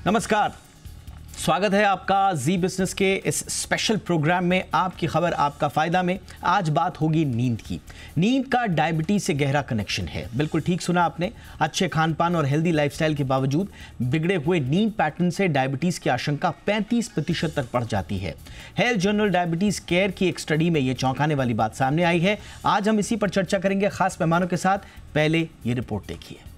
नमस्कार, स्वागत है आपका जी बिजनेस के इस स्पेशल प्रोग्राम में। आपकी खबर आपका फायदा में आज बात होगी नींद की। नींद का डायबिटीज से गहरा कनेक्शन है। बिल्कुल ठीक सुना आपने। अच्छे खान पान और हेल्दी लाइफस्टाइल के बावजूद बिगड़े हुए नींद पैटर्न से डायबिटीज की आशंका 35% तक बढ़ जाती है। हेल्थ जर्नल डायबिटीज केयर की एक स्टडी में यह चौंकाने वाली बात सामने आई है। आज हम इसी पर चर्चा करेंगे खास मेहमानों के साथ। पहले ये रिपोर्ट देखिए।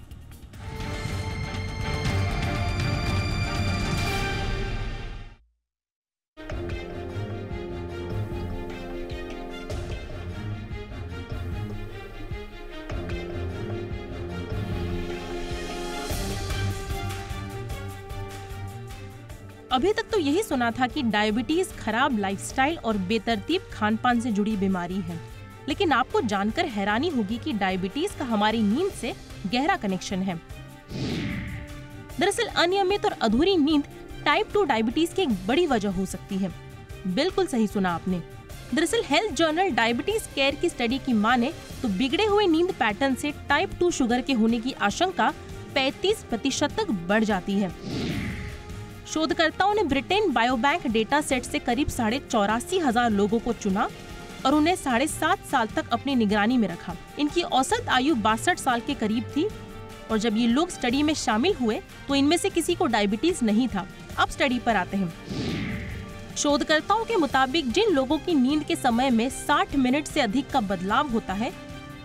अभी तक तो यही सुना था कि डायबिटीज खराब लाइफस्टाइल और बेतरतीब खानपान से जुड़ी बीमारी है, लेकिन आपको जानकर हैरानी होगी कि डायबिटीज का हमारी नींद से गहरा कनेक्शन है। दरअसल अनियमित और अधूरी नींद टाइप 2 डायबिटीज की एक बड़ी वजह हो सकती है। बिल्कुल सही सुना आपने। दरअसल हेल्थ जर्नल डायबिटीज केयर की स्टडी की माने तो बिगड़े हुए नींद पैटर्न से टाइप 2 शुगर के होने की आशंका 35% तक बढ़ जाती है। शोधकर्ताओं ने ब्रिटेन बायोबैंक डेटा सेट से करीब 84,500 लोगों को चुना और उन्हें 7.5 साल तक अपनी निगरानी में रखा। इनकी औसत आयु 62 साल के करीब थी और जब ये लोग स्टडी में शामिल हुए तो इनमें से किसी को डायबिटीज नहीं था। अब स्टडी पर आते हैं। शोधकर्ताओं के मुताबिक जिन लोगों की नींद के समय में 60 मिनट से अधिक का बदलाव होता है,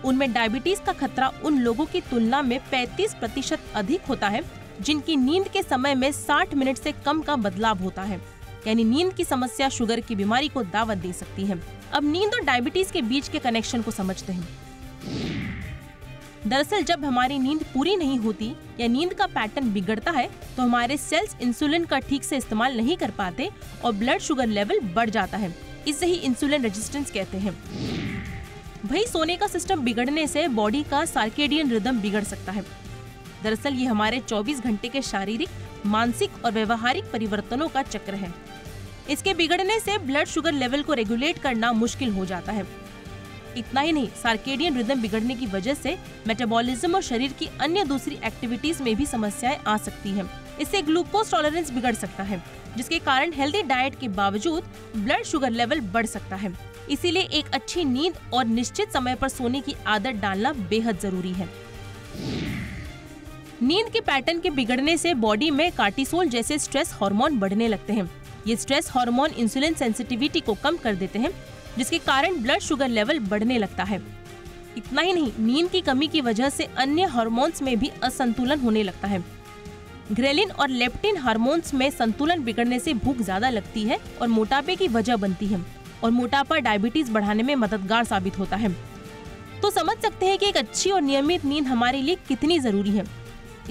उनमें डायबिटीज का खतरा उन लोगों की तुलना में 35% अधिक होता है जिनकी नींद के समय में 60 मिनट से कम का बदलाव होता है। यानी नींद की समस्या शुगर की बीमारी को दावत दे सकती है। अब नींद और डायबिटीज के बीच के कनेक्शन को समझते हैं। दरअसल जब हमारी नींद पूरी नहीं होती या नींद का पैटर्न बिगड़ता है तो हमारे सेल्स इंसुलिन का ठीक से इस्तेमाल नहीं कर पाते और ब्लड शुगर लेवल बढ़ जाता है। इसे ही इंसुलिन रेजिस्टेंस कहते हैं। वही सोने का सिस्टम बिगड़ने से बॉडी का सर्केडियन रिदम बिगड़ सकता है। दरअसल ये हमारे 24 घंटे के शारीरिक, मानसिक और व्यवहारिक परिवर्तनों का चक्र है। इसके बिगड़ने से ब्लड शुगर लेवल को रेगुलेट करना मुश्किल हो जाता है। इतना ही नहीं, सर्केडियन रिदम बिगड़ने की वजह से मेटाबॉलिज्म और शरीर की अन्य दूसरी एक्टिविटीज में भी समस्याएं आ सकती हैं। इससे ग्लूकोज टॉलरेंस बिगड़ सकता है, जिसके कारण हेल्दी डाइट के बावजूद ब्लड शुगर लेवल बढ़ सकता है। इसीलिए एक अच्छी नींद और निश्चित समय पर सोने की आदत डालना बेहद जरूरी है। नींद के पैटर्न के बिगड़ने से बॉडी में कार्टिसोल जैसे स्ट्रेस हार्मोन बढ़ने लगते हैं। ये स्ट्रेस हार्मोन इंसुलिन सेंसिटिविटी को कम कर देते हैं, जिसके कारण ब्लड शुगर लेवल बढ़ने लगता है। इतना ही नहीं, नींद की कमी की वजह से अन्य हार्मोन्स में भी असंतुलन होने लगता है। ग्रेलिन और लेप्टिन हार्मोन्स में संतुलन बिगड़ने से भूख ज्यादा लगती है और मोटापे की वजह बनती है और मोटापा डायबिटीज बढ़ाने में मददगार साबित होता है। तो समझ सकते हैं कि एक अच्छी और नियमित नींद हमारे लिए कितनी जरूरी है।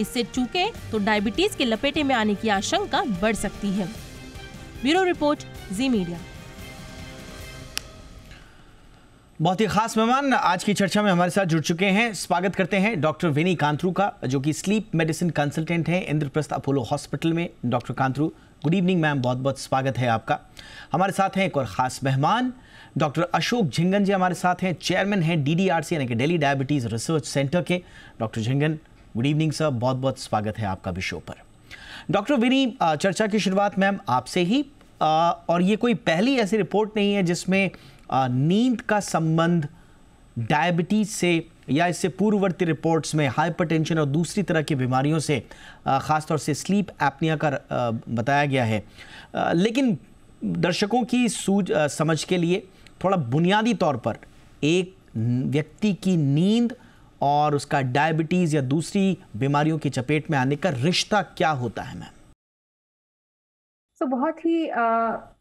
इससे चूके तो डायबिटीज के लपेटे में आने की आशंका बढ़ सकती है। ब्यूरो रिपोर्ट, जी मीडिया। बहुत ही खास मेहमान आज की चर्चा में हमारे साथ जुड़ चुके हैं। स्वागत करते हैं डॉक्टर विनी कांत्रू का, जो कि स्लीप मेडिसिन कंसल्टेंट हैं इंद्रप्रस्थ अपोलो हॉस्पिटल में। Doctor Kantroo, good evening ma'am, बहुत बहुत स्वागत है आपका। हमारे साथ हैं एक और खास मेहमान डॉक्टर अशोक झिंगन जी हमारे साथ हैं, चेयरमैन हैं DDRC यानी कि दिल्ली डायबिटीज रिसर्च सेंटर के। Doctor Jhingan, good evening sir, बहुत बहुत स्वागत है आपका भी शो पर। डॉक्टर विनी, चर्चा की शुरुआत मैम आपसे ही, और ये कोई पहली ऐसी रिपोर्ट नहीं है जिसमें नींद का संबंध डायबिटीज से या इससे पूर्ववर्ती रिपोर्ट्स में हाइपरटेंशन और दूसरी तरह की बीमारियों से, खासतौर से स्लीप एपनिया का बताया गया है। लेकिन दर्शकों की समझ के लिए थोड़ा बुनियादी तौर पर एक व्यक्ति की नींद और उसका डायबिटीज या दूसरी बीमारियों की चपेट में आने का रिश्ता क्या होता है मैम? तो बहुत ही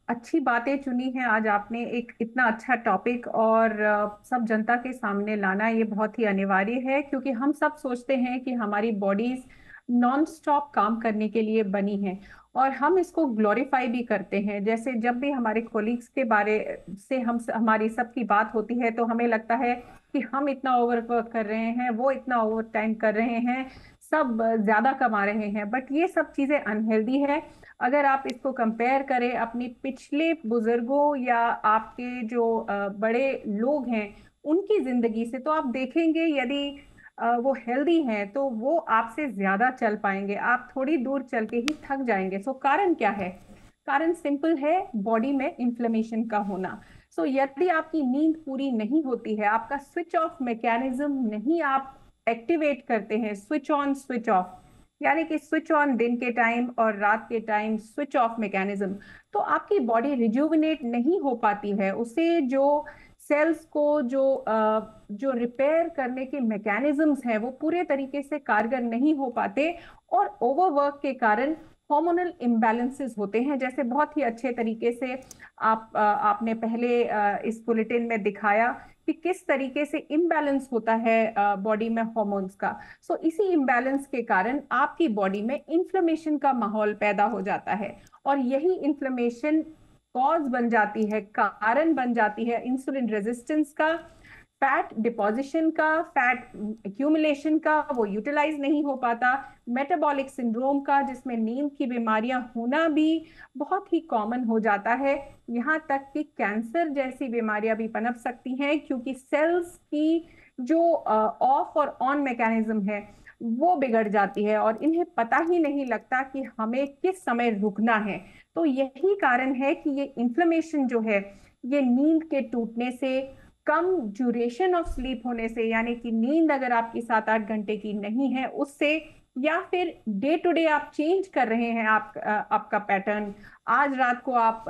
अच्छी बातें चुनी है आज आपने। एक इतना अच्छा टॉपिक और सब जनता के सामने लाना ये बहुत ही अनिवार्य है, क्योंकि हम सब सोचते हैं कि हमारी बॉडीज नॉन स्टॉप काम करने के लिए बनी है और हम इसको ग्लोरीफाई भी करते हैं। जैसे जब भी हमारे कोलीग्स के बारे से हमारी सबकी बात होती है तो हमें लगता है कि हम इतना ओवरवर्क कर रहे हैं, वो इतना ओवर टाइम कर रहे हैं, सब ज्यादा कमा रहे हैं। बट ये सब चीजें अनहेल्दी है। अगर आप इसको कंपेयर करें अपनी पिछले बुजुर्गों या आपके जो बड़े लोग हैं उनकी जिंदगी से, तो आप देखेंगे यदि वो हेल्दी हैं तो वो आपसे ज्यादा चल पाएंगे, आप थोड़ी दूर चल के ही थक जाएंगे। सो कारण क्या है? कारण सिंपल है, बॉडी में इन्फ्लेमेशन का होना। सो यदि आपकी नींद पूरी नहीं होती है, आपका स्विच ऑफ मैकेनिज्म नहीं आप एक्टिवेट करते हैं, स्विच ऑन स्विच ऑफ, यानी कि स्विच ऑन दिन के टाइम और रात के टाइम स्विच ऑफ मैकेनिज्म, तो आपकी बॉडी रिजुविनेट नहीं हो पाती है। उसे जो सेल्स को जो रिपेयर करने के मैकेनिज्म्स हैं वो पूरे तरीके से कारगर नहीं हो पाते, और ओवरवर्क के कारण हार्मोनल इम्बैलेंसेस होते हैं। जैसे बहुत ही अच्छे तरीके से आपने पहले इस बुलेटिन में दिखाया कि किस तरीके से इम्बैलेंस होता है बॉडी में हार्मोन्स का। सो इसी इम्बैलेंस के कारण आपकी बॉडी में इन्फ्लेमेशन का माहौल पैदा हो जाता है, और यही इन्फ्लेमेशन कॉज बन जाती है, कारण बन जाती है इंसुलिन रेजिस्टेंस का, फैट डिपोजिशन का, फैट एक्यूमुलेशन का, वो यूटिलाइज नहीं हो पाता, मेटाबॉलिक सिंड्रोम का, जिसमें नींद की बीमारियां होना भी बहुत ही कॉमन हो जाता है। यहाँ तक कि कैंसर जैसी बीमारियां भी पनप सकती हैं, क्योंकि सेल्स की जो ऑफ और ऑन मैकेनिज्म है वो बिगड़ जाती है, और इन्हें पता ही नहीं लगता कि हमें किस समय रुकना है। तो यही कारण है कि ये इन्फ्लेमेशन जो है, ये नींद के टूटने से, कम ड्यूरेशन ऑफ स्लीप होने से, यानी कि नींद अगर आपकी 7-8 घंटे की नहीं है उससे, या फिर डे टू डे आप चेंज कर रहे हैं आपका पैटर्न, आज रात को आप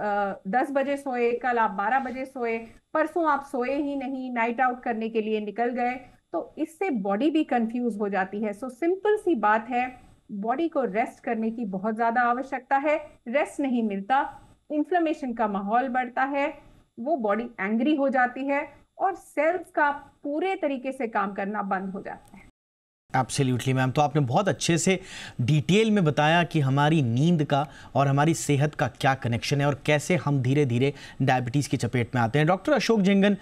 10 बजे सोए, कल आप 12 बजे सोए, परसों आप सोए ही नहीं, नाइट आउट करने के लिए निकल गए, तो इससे बॉडी भी कंफ्यूज हो जाती है। सो सिंपल सी बात है, बॉडी को रेस्ट करने की बहुत ज्यादा आवश्यकता है। रेस्ट नहीं मिलता, इन्फ्लेमेशन का माहौल बढ़ता है, वो बॉडी एंग्री हो जाती है, और सेल्स का पूरे तरीके से काम करना बंद हो जाता है। एब्सोल्युटली मैम, तो आपने बहुत अच्छे से डिटेल में बताया कि हमारी नींद का और हमारी सेहत का क्या कनेक्शन है और कैसे हम धीरे धीरे डायबिटीज़ की चपेट में आते हैं। डॉक्टर अशोक जेंगन,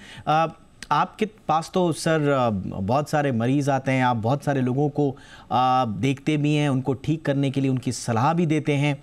आपके पास तो सर बहुत सारे मरीज़ आते हैं, आप बहुत सारे लोगों को देखते भी हैं, उनको ठीक करने के लिए उनकी सलाह भी देते हैं।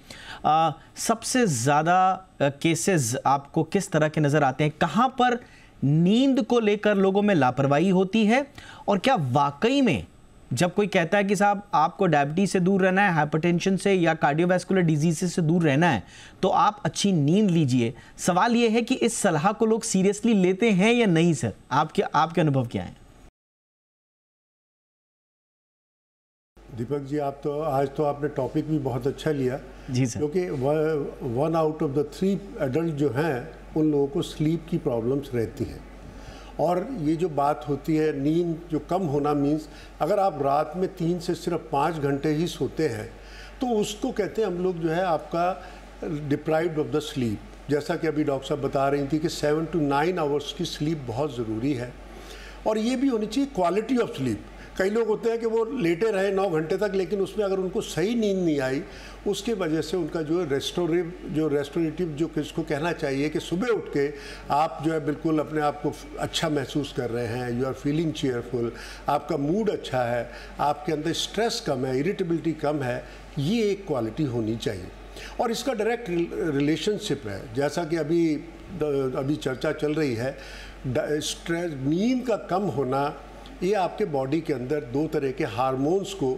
सबसे ज़्यादा केसेस आपको किस तरह के नज़र आते हैं? कहाँ पर नींद को लेकर लोगों में लापरवाही होती है, और क्या वाकई में जब कोई कहता है कि साहब आपको डायबिटीज से दूर रहना है, हाइपरटेंशन से या कार्डियोवैस्कुलर डिजीज से दूर रहना है, तो आप अच्छी नींद लीजिए, सवाल यह है कि इस सलाह को लोग सीरियसली लेते हैं या नहीं? सर, आपके अनुभव क्या है? दीपक जी, आज तो आपने टॉपिक भी बहुत अच्छा लिया जी सर, क्योंकि 1 आउट ऑफ द 3 एडल्ट जो हैं उन लोगों को स्लीप की प्रॉब्लम्स रहती हैं। और ये जो बात होती है नींद जो कम होना, मीन्स अगर आप रात में 3 से सिर्फ 5 घंटे ही सोते हैं तो उसको कहते हैं हम लोग जो है आपका डिप्राइव्ड ऑफ द स्लीप। जैसा कि अभी डॉक्टर साहब बता रही थी कि 7 to 9 आवर्स की स्लीप बहुत ज़रूरी है, और ये भी होनी चाहिए क्वालिटी ऑफ स्लीप। कई लोग होते हैं कि वो लेटे रहे 9 घंटे तक, लेकिन उसमें अगर उनको सही नींद नहीं आई, उसके वजह से उनका जो रेस्टोरेटिव जो किसको कहना चाहिए कि सुबह उठ के आप जो है बिल्कुल अपने आप को अच्छा महसूस कर रहे हैं, यू आर फीलिंग चेयरफुल, आपका मूड अच्छा है, आपके अंदर स्ट्रेस कम है, इरिटेबिलिटी कम है, ये एक क्वालिटी होनी चाहिए। और इसका डायरेक्ट रिलेशनशिप है, जैसा कि अभी चर्चा चल रही है, स्ट्रेस, नींद का कम होना, ये आपके बॉडी के अंदर 2 तरह के हार्मोन्स को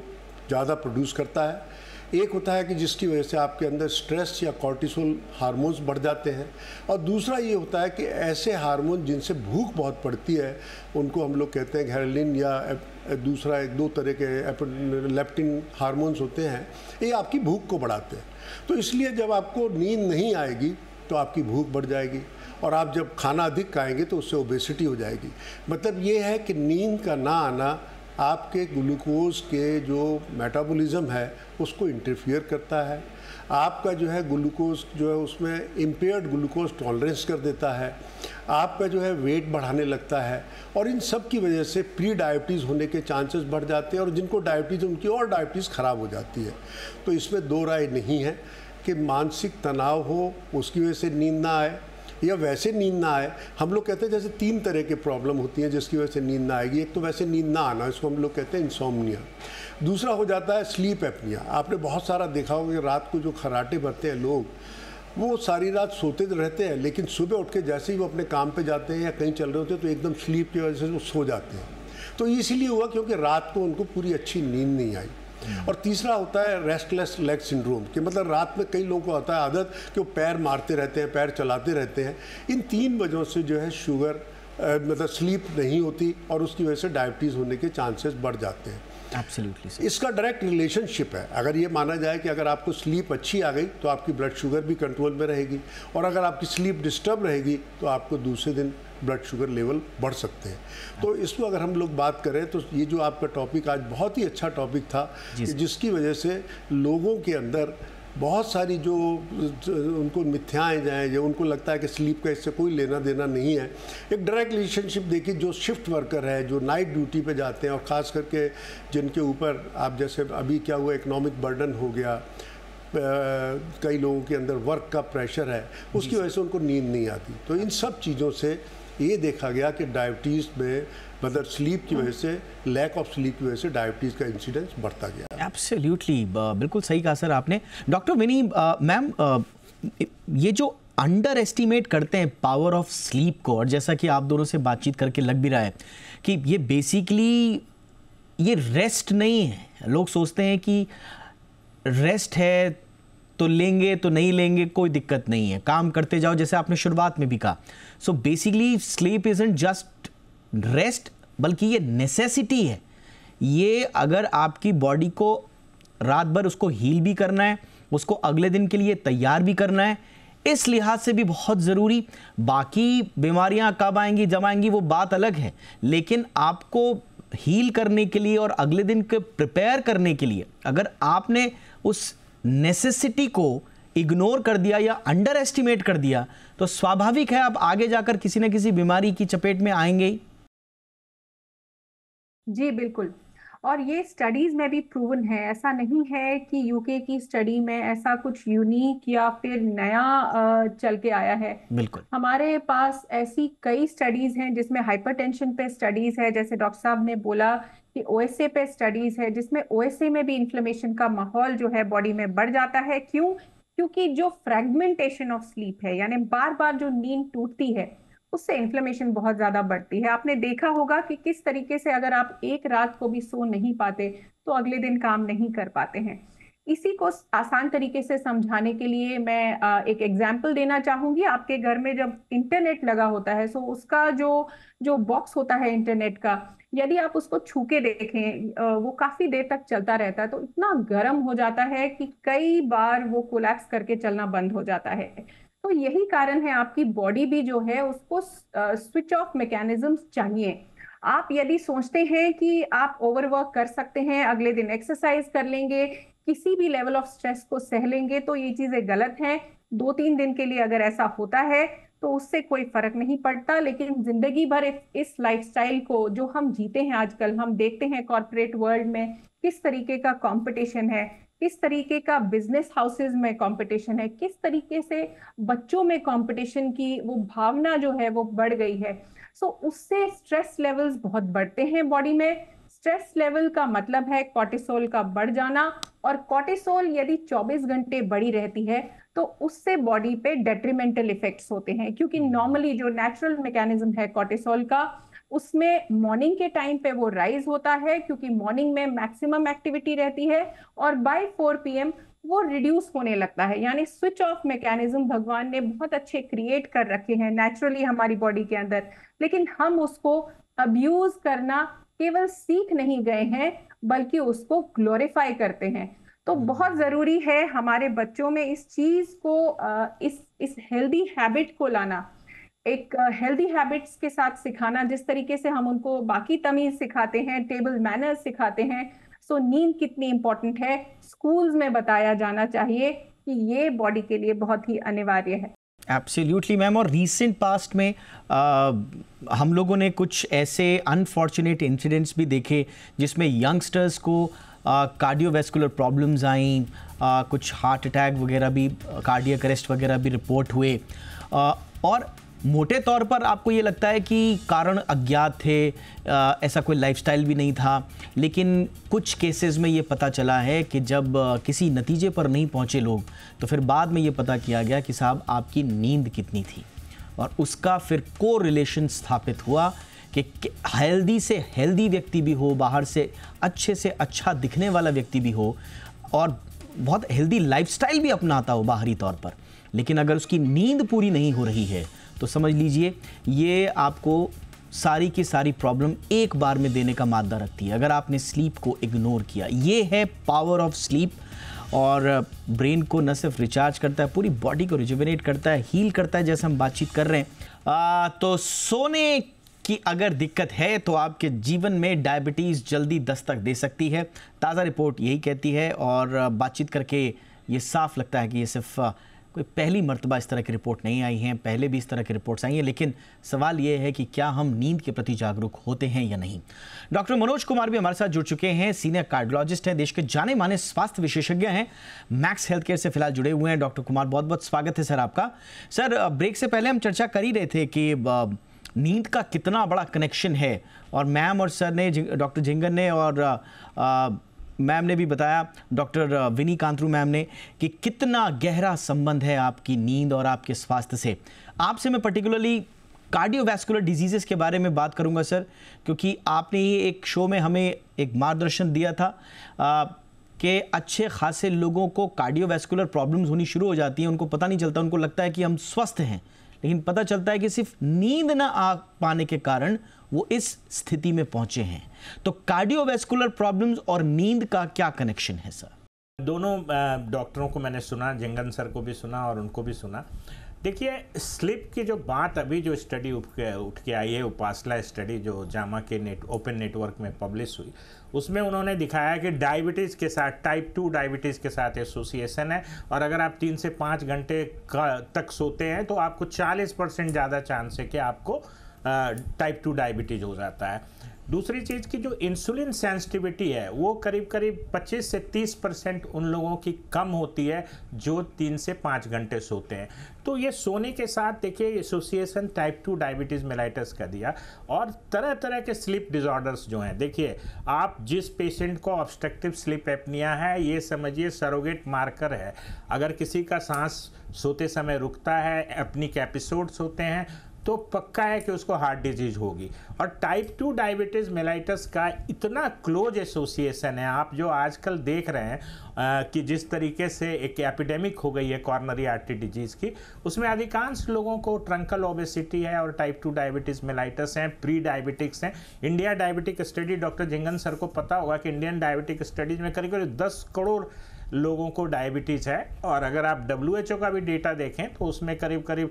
ज़्यादा प्रोड्यूस करता है। एक होता है कि जिसकी वजह से आपके अंदर स्ट्रेस या कॉर्टिसोल हार्मोन्स बढ़ जाते हैं, और दूसरा ये होता है कि ऐसे हार्मोन जिनसे भूख बहुत पड़ती है उनको हम लोग कहते हैं घरेलिन, या दूसरा 2 तरह के लेप्टिन हार्मोन्स होते हैं, ये आपकी भूख को बढ़ाते हैं। तो इसलिए जब आपको नींद नहीं आएगी तो आपकी भूख बढ़ जाएगी, और आप जब खाना अधिक खाएंगे तो उससे ओबेसिटी हो जाएगी। मतलब ये है कि नींद का ना आना आपके ग्लूकोज के जो मेटाबॉलिज्म है उसको इंटरफियर करता है, आपका जो है ग्लूकोज जो है उसमें इम्पेयर्ड ग्लूकोज टॉलरेंस कर देता है, आपका जो है वेट बढ़ाने लगता है, और इन सब की वजह से प्री डायबिटीज़ होने के चांसेस बढ़ जाते हैं, और जिनको डायबिटीज़ उनकी और डायबिटीज़ ख़राब हो जाती है। तो इसमें 2 राय नहीं है कि मानसिक तनाव हो उसकी वजह से नींद ना आए या वैसे नींद ना आए। हम लोग कहते हैं जैसे 3 तरह के प्रॉब्लम होती हैं जिसकी वजह से नींद ना आएगी। एक तो वैसे नींद ना आना, इसको हम लोग कहते हैं इंसोम्निया। दूसरा हो जाता है स्लीप एपनिया। आपने बहुत सारा देखा होगा कि रात को जो खर्राटे भरते हैं लोग, वो सारी रात सोते रहते हैं, लेकिन सुबह उठ के जैसे ही वो अपने काम पे जाते हैं या कहीं चल रहे होते हैं तो एकदम स्लीप की वजह से वो सो जाते हैं। तो इसीलिए हुआ क्योंकि रात को उनको पूरी अच्छी नींद नहीं आई। और तीसरा होता है रेस्टलेस लेग सिंड्रोम, कि मतलब रात में कई लोगों को होता है आदत कि वो पैर मारते रहते हैं, पैर चलाते रहते हैं। इन 3 वजहों से जो है शुगर मतलब स्लीप नहीं होती और उसकी वजह से डायबिटीज़ होने के चांसेस बढ़ जाते हैं। एब्सोल्युटली। इसका डायरेक्ट रिलेशनशिप है। अगर ये माना जाए कि अगर आपको स्लीप अच्छी आ गई तो आपकी ब्लड शुगर भी कंट्रोल में रहेगी, और अगर आपकी स्लीप डिस्टर्ब रहेगी तो आपको दूसरे दिन ब्लड शुगर लेवल बढ़ सकते हैं। तो इसको अगर हम लोग बात करें तो ये जो आपका टॉपिक आज बहुत ही अच्छा टॉपिक था, कि जिसकी वजह से लोगों के अंदर बहुत सारी जो उनको मिथ्याएं जाएँ, जो उनको लगता है कि स्लीप का इससे कोई लेना देना नहीं है। एक डायरेक्ट रिलेशनशिप देखिए, जो शिफ्ट वर्कर है, जो नाइट ड्यूटी पे जाते हैं, और ख़ास करके जिनके ऊपर आप जैसे अभी क्या हुआ, इकोनॉमिक बर्डन हो गया, कई लोगों के अंदर वर्क का प्रेशर है, उसकी वजह से उनको नींद नहीं आती। तो इन सब चीज़ों से ये देखा गया कि डायबिटीज़ में मतलब स्लीप की वजह से, लैक ऑफ स्लीप की वजह से डायबिटीज़ का इंसिडेंस बढ़ता गया। एब्सोल्युटली, बिल्कुल सही कहा सर आपने। डॉक्टर विनी मैम, ये जो अंडर एस्टिमेट करते हैं पावर ऑफ स्लीप को, और जैसा कि आप दोनों से बातचीत करके लग भी रहा है कि ये बेसिकली ये रेस्ट नहीं है। लोग सोचते हैं कि रेस्ट है तो लेंगे, तो नहीं लेंगे कोई दिक्कत नहीं है, काम करते जाओ, जैसे आपने शुरुआत में भी कहा। So basically sleep isn't just rest, बल्कि ये नेसेसिटी है। ये अगर आपकी बॉडी को रात भर उसको हील भी करना है, उसको अगले दिन के लिए तैयार भी करना है, इस लिहाज से भी बहुत ज़रूरी। बाकी बीमारियां कब आएंगी जब आएंगी वो बात अलग है, लेकिन आपको हील करने के लिए और अगले दिन के प्रिपेयर करने के लिए अगर आपने उस नेसेसिटी को इग्नोर कर दिया या अंडर एस्टिमेट कर दिया, तो स्वाभाविक है आप आगे जाकर किसी न किसी बीमारी की चपेट में आएंगे ही। जी बिल्कुल, और ये स्टडीज में भी प्रूवन है। ऐसा नहीं है कि यूके की स्टडी में ऐसा कुछ यूनिक या फिर नया चल के आया है। बिल्कुल, हमारे पास ऐसी कई स्टडीज हैं जिसमें हाइपरटेंशन पे स्टडीज है, जैसे डॉक्टर साहब ने बोला कि ओएसए पे स्टडीज है, जिसमें ओएसए में भी इन्फ्लेमेशन का माहौल जो है बॉडी में बढ़ जाता है। क्यों? क्योंकि जो फ्रेगमेंटेशन ऑफ स्लीप है, यानी बार बार जो नींद टूटती है, उससे इन्फ्लेमेशन बहुत ज्यादा बढ़ती है। आपने देखा होगा कि किस तरीके से अगर आप एक रात को भी सो नहीं पाते तो अगले दिन काम नहीं कर पाते हैं। इसी को आसान तरीके से समझाने के लिए मैं एक एग्जाम्पल देना चाहूंगी। आपके घर में जब इंटरनेट लगा होता है, सो उसका जो बॉक्स होता है इंटरनेट का, यदि आप उसको छू के देखें, वो काफी देर तक चलता रहता है, तो इतना गर्म हो जाता है कि कई बार वो कोलैप्स करके चलना बंद हो जाता है। तो यही कारण है, आपकी बॉडी भी जो है उसको स्विच ऑफ मैकेनिज्म्स चाहिए। आप यदि सोचते हैं कि आप ओवरवर्क कर सकते हैं, अगले दिन एक्सरसाइज कर लेंगे, किसी भी लेवल ऑफ स्ट्रेस को सह लेंगे, तो ये चीजें गलत हैं। 2-3 दिन के लिए अगर ऐसा होता है तो उससे कोई फर्क नहीं पड़ता, लेकिन जिंदगी भर इस लाइफस्टाइल को जो हम जीते हैं आजकल, हम देखते हैं कॉर्पोरेट वर्ल्ड में किस तरीके का कंपटीशन है, किस तरीके का बिजनेस हाउसेज में कंपटीशन है, किस तरीके से बच्चों में कंपटीशन की वो भावना जो है वो बढ़ गई है। सो उससे स्ट्रेस लेवल्स बहुत बढ़ते हैं बॉडी में। स्ट्रेस लेवल का मतलब है कॉर्टिसोल का बढ़ जाना, और कॉर्टिसोल यदि 24 घंटे बढ़ी रहती है तो उससे बॉडी पे डेट्रीमेंटल इफेक्ट्स होते हैं। क्योंकि नॉर्मली जो नेचुरल मैकेनिज्म है कॉर्टिसोल का, उसमें मॉर्निंग के टाइम पे वो राइज होता है, क्योंकि मॉर्निंग में मैक्सिमम एक्टिविटी रहती है, और बाय 4 PM वो रिड्यूस होने लगता है। यानी स्विच ऑफ मैकेनिज्म भगवान ने बहुत अच्छे क्रिएट कर रखे हैं नेचुरली हमारी बॉडी के अंदर, लेकिन हम उसको अब्यूज करना केवल सीख नहीं गए हैं, बल्कि उसको ग्लोरीफाई करते हैं। तो बहुत जरूरी है हमारे बच्चों में इस चीज को, इस हेल्दी हैबिट को लाना, एक हेल्दी हैबिट्स के साथ सिखाना, जिस तरीके से हम उनको बाकी तमीज सिखाते हैं, टेबल मैनर्स सिखाते हैं। सो नींद कितनी इंपॉर्टेंट है, स्कूल्स में बताया जाना चाहिए कि ये बॉडी के लिए बहुत ही अनिवार्य है। Absolutely ma'am. और रीसेंट पास्ट में हम लोगों ने कुछ ऐसे अनफॉर्चुनेट इंसिडेंट्स भी देखे जिसमें यंगस्टर्स को कार्डियोवैस्कुलर प्रॉब्लम्स आई, कुछ हार्ट अटैक वगैरह भी, कार्डियक अरेस्ट वगैरह भी रिपोर्ट हुए, और मोटे तौर पर आपको ये लगता है कि कारण अज्ञात थे, ऐसा कोई लाइफस्टाइल भी नहीं था, लेकिन कुछ केसेस में ये पता चला है कि जब किसी नतीजे पर नहीं पहुंचे लोग, तो फिर बाद में ये पता किया गया कि साहब आपकी नींद कितनी थी, और उसका फिर को रिलेशन स्थापित हुआ कि हेल्दी से हेल्दी व्यक्ति भी हो, बाहर से अच्छा दिखने वाला व्यक्ति भी हो और बहुत हेल्दी लाइफस्टाइल भी अपनाता हो बाहरी तौर पर, लेकिन अगर उसकी नींद पूरी नहीं हो रही है तो समझ लीजिए ये आपको सारी की सारी प्रॉब्लम एक बार में देने का मादा रखती है। अगर आपने स्लीप को इग्नोर किया, ये है पावर ऑफ स्लीप। और ब्रेन को न सिर्फ रिचार्ज करता है, पूरी बॉडी को रिजुविनेट करता है, हील करता है, जैसे हम बातचीत कर रहे हैं। तो सोने की अगर दिक्कत है तो आपके जीवन में डायबिटीज़ जल्दी दस्तक दे सकती है। ताज़ा रिपोर्ट यही कहती है और बातचीत करके ये साफ लगता है कि ये सिर्फ कोई पहली मर्तबा इस तरह की रिपोर्ट नहीं आई हैं, पहले भी इस तरह की रिपोर्ट्स आई हैं, लेकिन सवाल ये है कि क्या हम नींद के प्रति जागरूक होते हैं या नहीं। डॉक्टर मनोज कुमार भी हमारे साथ जुड़ चुके हैं, सीनियर कार्डियोलॉजिस्ट हैं, देश के जाने माने स्वास्थ्य विशेषज्ञ हैं, मैक्स हेल्थ केयर से फिलहाल जुड़े हुए हैं। डॉक्टर कुमार, बहुत बहुत स्वागत है सर आपका। सर, ब्रेक से पहले हम चर्चा कर ही रहे थे कि नींद का कितना बड़ा कनेक्शन है, और मैम और सर ने, डॉक्टर झिंगन ने और मैम ने भी बताया, डॉक्टर विनी कांत्रू मैम ने, कि कितना गहरा संबंध है आपकी नींद और आपके स्वास्थ्य से। आपसे मैं पर्टिकुलरली कार्डियोवैस्कुलर डिजीज़ेस के बारे में बात करूंगा सर, क्योंकि आपने ये एक शो में हमें एक मार्गदर्शन दिया था कि अच्छे खासे लोगों को कार्डियोवैस्कुलर प्रॉब्लम्स होनी शुरू हो जाती हैं, उनको पता नहीं चलता, उनको लगता है कि हम स्वस्थ हैं, लेकिन पता चलता है कि सिर्फ नींद ना आ पाने के कारण वो इस स्थिति में पहुंचे हैं। तो कार्डियोवैस्कुलर प्रॉब्लम्स और नींद का क्या कनेक्शन है सर? दोनों डॉक्टरों को मैंने सुना, जिंगन सर को भी सुना और उनको भी सुना। देखिए, स्लीप की जो बात अभी जो स्टडी उठ के आई है, उपासला स्टडी जो जामा के ओपन नेटवर्क में पब्लिश हुई, उसमें उन्होंने दिखाया कि डायबिटीज़ के साथ, टाइप 2 डायबिटीज़ के साथ एसोसिएशन है, और अगर आप 3 से 5 घंटे तक सोते हैं तो आपको 40% ज़्यादा चांस है कि आपको टाइप 2 डायबिटीज़ हो जाता है। दूसरी चीज़ की जो इंसुलिन सेंसिटिविटी है वो करीब 25 से 30% उन लोगों की कम होती है जो 3 से 5 घंटे सोते हैं। तो ये सोने के साथ देखिए एसोसिएशन टाइप 2 डायबिटीज़ मेलाइटस का दिया। और तरह तरह के स्लीप डिसऑर्डर्स जो हैं, देखिए आप जिस पेशेंट को ऑब्स्ट्रक्टिव स्लीप एपनिया है, ये समझिए सरोगेट मार्कर है। अगर किसी का सांस सोते समय रुकता है, एपनिक एपिसोड्स होते हैं, तो पक्का है कि उसको हार्ट डिजीज होगी। और टाइप 2 डायबिटीज़ मेलाइटस का इतना क्लोज एसोसिएशन है, आप जो आजकल देख रहे हैं कि जिस तरीके से एक एपिडेमिक हो गई है कॉर्नरी आर्टरी डिजीज़ की, उसमें अधिकांश लोगों को ट्रंकल ओबेसिटी है और टाइप 2 डायबिटीज़ मेलाइटस हैं, प्री डायबिटिक्स हैं। India diabetic study, doctor Jhingan sir को पता होगा कि इंडियन डायबिटिक स्टडीज़ में करीब 10 करोड़ लोगों को डायबिटीज़ है, और अगर आप WHO का भी डेटा देखें तो उसमें करीब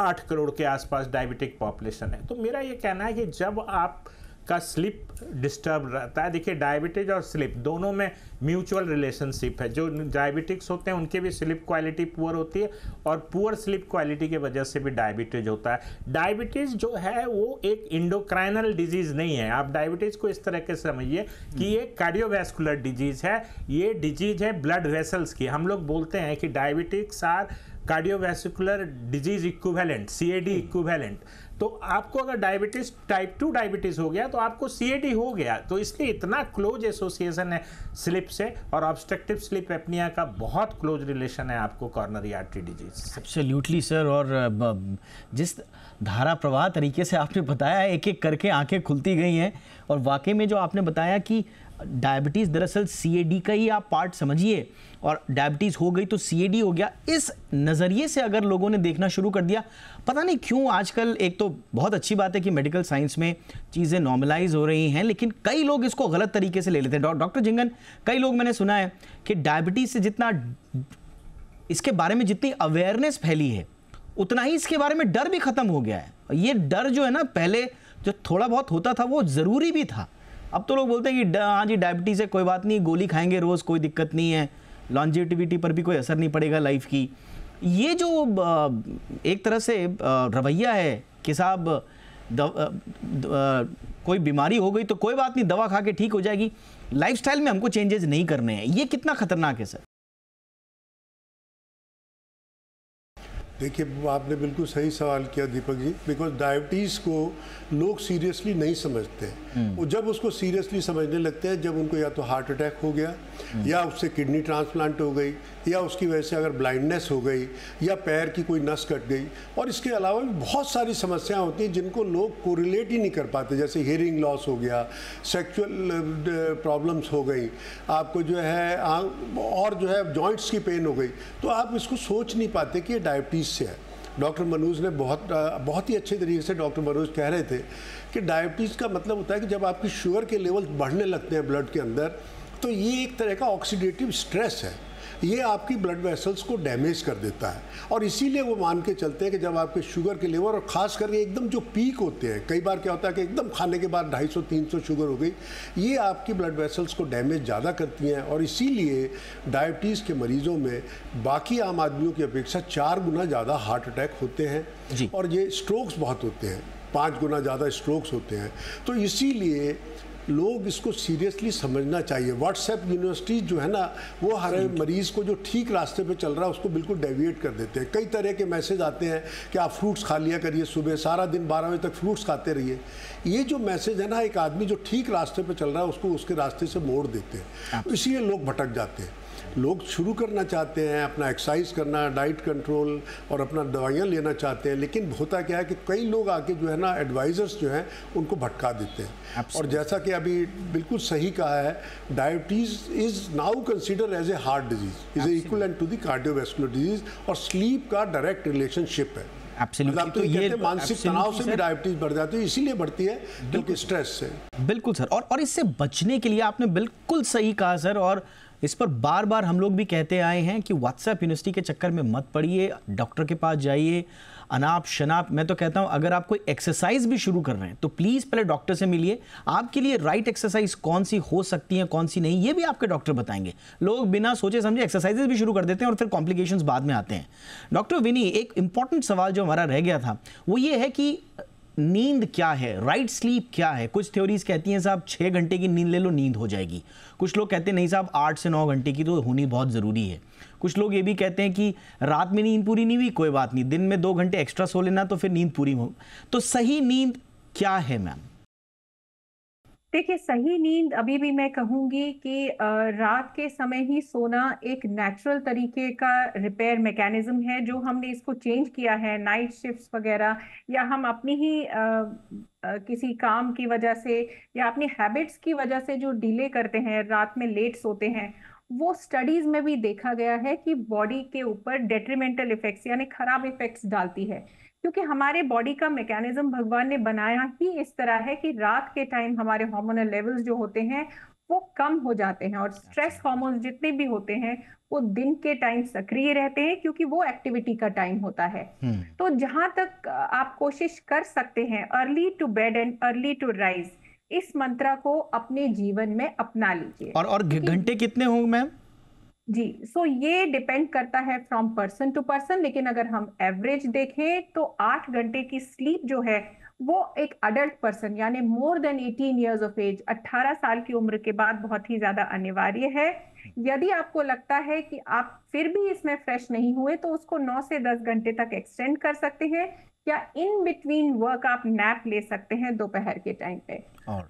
8 करोड़ के आसपास डायबिटिक पॉपुलेशन है। तो मेरा ये कहना है कि जब आप का स्लीप डिस्टर्ब रहता है, देखिए डायबिटीज और स्लीप दोनों में म्यूचुअल रिलेशनशिप है। जो डायबिटिक्स होते हैं उनके भी स्लीप क्वालिटी पुअर होती है, और पुअर स्लीप क्वालिटी की वजह से भी डायबिटीज होता है। डायबिटीज जो है वो एक इंडोक्राइनल डिजीज नहीं है। आप डायबिटीज को इस तरह के समझिए कि ये कार्डियोवैस्कुलर डिजीज है, ये डिजीज है ब्लड वेसल्स की। हम लोग बोलते हैं कि diabetics are cardiovascular disease equivalent, CAD equivalent. तो आपको अगर डायबिटीज टाइप 2 डायबिटीज हो गया तो आपको CAD हो गया। तो इसलिए इतना क्लोज एसोसिएशन है स्लीप से, और ऑब्स्ट्रक्टिव स्लीप एपनिया का बहुत क्लोज रिलेशन है आपको coronary artery disease. Absolutely sir, और जिस धारा प्रवाह तरीके से आपने बताया, एक एक करके आंखें खुलती गई हैं। और वाकई में जो आपने बताया कि डायबिटीज़ दरअसल CAD का ही आप पार्ट समझिए, और डायबिटीज़ हो गई तो CAD हो गया, इस नज़रिए से अगर लोगों ने देखना शुरू कर दिया, पता नहीं क्यों आजकल। एक तो बहुत अच्छी बात है कि मेडिकल साइंस में चीज़ें नॉर्मलाइज हो रही हैं, लेकिन कई लोग इसको गलत तरीके से ले लेते हैं। डॉक्टर झिंगन, कई लोग मैंने सुना है कि डायबिटीज़ से जितना इसके बारे में जितनी अवेयरनेस फैली है, उतना ही इसके बारे में डर भी ख़त्म हो गया है। ये डर जो है ना, पहले जो थोड़ा बहुत होता था वो ज़रूरी भी था। अब तो लोग बोलते हैं कि हाँ जी डायबिटीज़ है, कोई बात नहीं, गोली खाएंगे रोज़, कोई दिक्कत नहीं है, लॉन्जेटिविटी पर भी कोई असर नहीं पड़ेगा लाइफ की। ये जो एक तरह से रवैया है कि साहब कोई बीमारी हो गई तो कोई बात नहीं, दवा खा के ठीक हो जाएगी, लाइफस्टाइल में हमको चेंजेस नहीं करने हैं, ये कितना खतरनाक है सर? देखिए, आपने बिल्कुल सही सवाल किया दीपक जी, बिकॉज डायबिटीज़ को लोग सीरियसली नहीं समझते हैं। वो जब उसको सीरियसली समझने लगते हैं जब उनको या तो हार्ट अटैक हो गया, या उससे किडनी ट्रांसप्लांट हो गई, या उसकी वजह से अगर ब्लाइंडनेस हो गई, या पैर की कोई नस कट गई, और इसके अलावा भी बहुत सारी समस्याएं होती हैं जिनको लोग कोरिलेट ही नहीं कर पाते। जैसे हियरिंग लॉस हो गया, सेक्सुअल प्रॉब्लम्स हो गई, आपको जो है और जो है जॉइंट्स की पेन हो गई, तो आप इसको सोच नहीं पाते कि ये डायबिटीज़ से है। डॉक्टर मनोज ने बहुत ही अच्छे तरीके से डॉक्टर मनोज कह रहे थे कि डायबिटीज़ का मतलब होता है कि जब आपकी शुगर के लेवल बढ़ने लगते हैं ब्लड के अंदर, तो ये एक तरह का ऑक्सीडेटिव स्ट्रेस है, ये आपकी ब्लड वेसल्स को डैमेज कर देता है। और इसीलिए वो मान के चलते हैं कि जब आपके शुगर के लेवल, और ख़ास करके एकदम जो पीक होते हैं, कई बार क्या होता है कि एकदम खाने के बाद 250-300 शुगर हो गई, ये आपकी ब्लड वेसल्स को डैमेज ज़्यादा करती हैं। और इसीलिए डायबिटीज़ के मरीज़ों में बाकी आम आदमियों की अपेक्षा 4 गुना ज़्यादा हार्ट अटैक होते हैं, और ये स्ट्रोक्स बहुत होते हैं, 5 गुना ज़्यादा स्ट्रोक्स होते हैं। तो इसीलिए लोग इसको सीरियसली समझना चाहिए। व्हाट्सएप यूनिवर्सिटी जो है ना, वो हर मरीज़ को जो ठीक रास्ते पे चल रहा है उसको बिल्कुल डेविएट कर देते हैं। कई तरह के मैसेज आते हैं कि आप फ्रूट्स खा लिया करिए, सुबह सारा दिन 12 बजे तक फ्रूट्स खाते रहिए। ये जो मैसेज है ना, एक आदमी जो ठीक रास्ते पे चल रहा है उसको उसके रास्ते से मोड़ देते हैं, इसलिए लोग भटक जाते हैं। लोग शुरू करना चाहते हैं अपना एक्सरसाइज करना, डाइट कंट्रोल और अपना दवाइयाँ लेना चाहते हैं, लेकिन होता क्या है कि कई लोग आके जो है ना, एडवाइजर्स जो हैं उनको भटका देते हैं। और जैसा कि अभी बिल्कुल सही कहा है, diabetes is now consider as a heart disease, is equivalent to the cardiovascular disease, और स्लीप का डायरेक्ट रिलेशनशिप है। मतलब तो ये मानसिक तनाव से भी डायबिटीज बढ़ जाती है, इसीलिए बढ़ती है क्योंकि स्ट्रेस से। बिल्कुल सर, और इससे बचने के लिए आपने बिल्कुल सही कहा सर, और इस पर बार बार हम लोग भी कहते आए हैं कि व्हाट्सएप यूनिवर्सिटी के चक्कर में मत पड़िए, डॉक्टर के पास जाइए। अनाप शनाप, मैं तो कहता हूं अगर आप कोई एक्सरसाइज भी शुरू कर रहे हैं तो प्लीज़ पहले डॉक्टर से मिलिए। आपके लिए राइट एक्सरसाइज कौन सी हो सकती है, कौन सी नहीं, ये भी आपके डॉक्टर बताएंगे। लोग बिना सोचे समझे एक्सरसाइजेज भी शुरू कर देते हैं और फिर कॉम्प्लिकेशंस बाद में आते हैं। डॉक्टर विनी, एक इंपॉर्टेंट सवाल जो हमारा रह गया था वो ये है कि नींद क्या है, राइट स्लीप क्या है। कुछ थ्योरीज कहती हैं साहब 6 घंटे की नींद ले लो नींद हो जाएगी, कुछ लोग कहते हैं नहीं साहब 8 से 9 घंटे की तो होनी बहुत ज़रूरी है। कुछ लोग ये भी कहते हैं कि रात में नींद पूरी नहीं हुई कोई बात नहीं, दिन में 2 घंटे एक्स्ट्रा सो लेना तो फिर नींद पूरी हो। तो सही नींद क्या है मैम? देखिए, सही नींद अभी भी मैं कहूंगी कि रात के समय ही सोना एक नेचुरल तरीके का रिपेयर मैकेनिज्म है। जो हमने इसको चेंज किया है, नाइट शिफ्ट्स वगैरह, या हम अपनी ही किसी काम की वजह से या अपनी हैबिट्स की वजह से जो डिले करते हैं, रात में लेट सोते हैं, वो स्टडीज में भी देखा गया है कि बॉडी के ऊपर डेट्रीमेंटल इफेक्ट्स यानी खराब इफेक्ट्स डालती है। क्योंकि हमारे बॉडी का मैकेनिज्म भगवान ने बनाया ही इस तरह है कि रात के टाइम हमारे हार्मोनल लेवल्स जो होते हैं वो कम हो जाते हैं, और स्ट्रेस हार्मोन्स जितने भी होते हैं वो दिन के टाइम सक्रिय रहते हैं क्योंकि वो एक्टिविटी का टाइम होता है। तो जहां तक आप कोशिश कर सकते हैं, early to bed and early to rise, इस मंत्र को अपने जीवन में अपना लीजिए। और घंटे कितने होंगे मैम? जी, सो ये डिपेंड करता है फ्रॉम पर्सन टू पर्सन, लेकिन अगर हम एवरेज देखें तो 8 घंटे की स्लीप जो है वो एक अडल्ट पर्सन यानी more than 18 years of age, 18 साल की उम्र के बाद बहुत ही ज्यादा अनिवार्य है। यदि आपको लगता है कि आप फिर भी इसमें फ्रेश नहीं हुए तो उसको 9 से 10 घंटे तक एक्सटेंड कर सकते हैं, या इन बिटवीन वर्क आप नैप ले सकते हैं दोपहर के टाइम पे।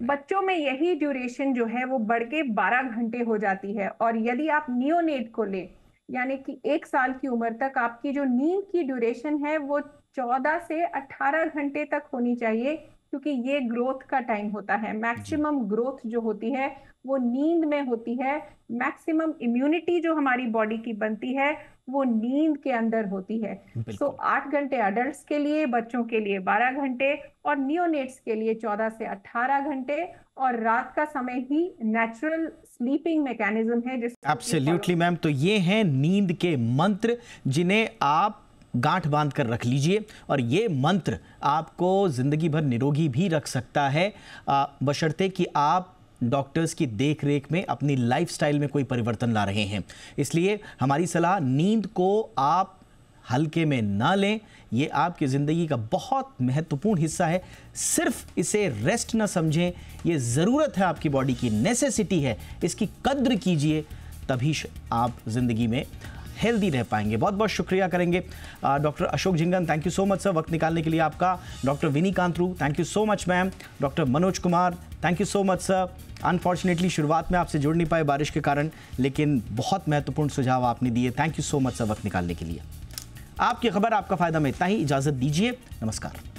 बच्चों में यही ड्यूरेशन जो है वो बढ़ के 12 घंटे हो जाती है, और यदि आप नियोनेट को ले यानी कि 1 साल की उम्र तक आपकी जो नींद की ड्यूरेशन है वो 14 से 18 घंटे तक होनी चाहिए, क्योंकि ये ग्रोथ का टाइम होता है। मैक्सिमम ग्रोथ जो होती है वो नींद में होती है, मैक्सिमम इम्यूनिटी जो हमारी बॉडी की बनती है वो नींद के अंदर होती है। सो 8 घंटे अडल्ट्स के लिए, बच्चों के लिए 12 घंटे और नियोनेट्स के लिए 14 से 18 घंटे, और रात का समय ही नेचुरल स्लीपिंग मैकेनिज्म है। एब्सोल्युटली मैम, तो ये हैं नींद के मंत्र जिन्हें आप गांठ बांध कर रख लीजिए, और ये मंत्र आपको जिंदगी भर निरोगी भी रख सकता है, बशर्ते कि आप डॉक्टर्स की देखरेख में अपनी लाइफस्टाइल में कोई परिवर्तन ला रहे हैं। इसलिए हमारी सलाह, नींद को आप हल्के में ना लें, ये आपकी ज़िंदगी का बहुत महत्वपूर्ण हिस्सा है। सिर्फ इसे रेस्ट ना समझें, ये ज़रूरत है आपकी बॉडी की, नेसेसिटी है, इसकी कद्र कीजिए, तभी आप ज़िंदगी में हेल्दी रह पाएंगे। बहुत बहुत शुक्रिया करेंगे doctor Ashok Jhingan, thank you so much sir वक्त निकालने के लिए आपका। Doctor Vini Kantroo, thank you so much ma'am. Doctor Manoj Kumar, thank you so much sir. Unfortunately शुरुआत में आपसे जुड़ नहीं पाए बारिश के कारण, लेकिन बहुत महत्वपूर्ण सुझाव आपने दिए। Thank you so much sir वक्त निकालने के लिए। आपकी खबर आपका फायदा में इतना ही, इजाजत दीजिए, नमस्कार।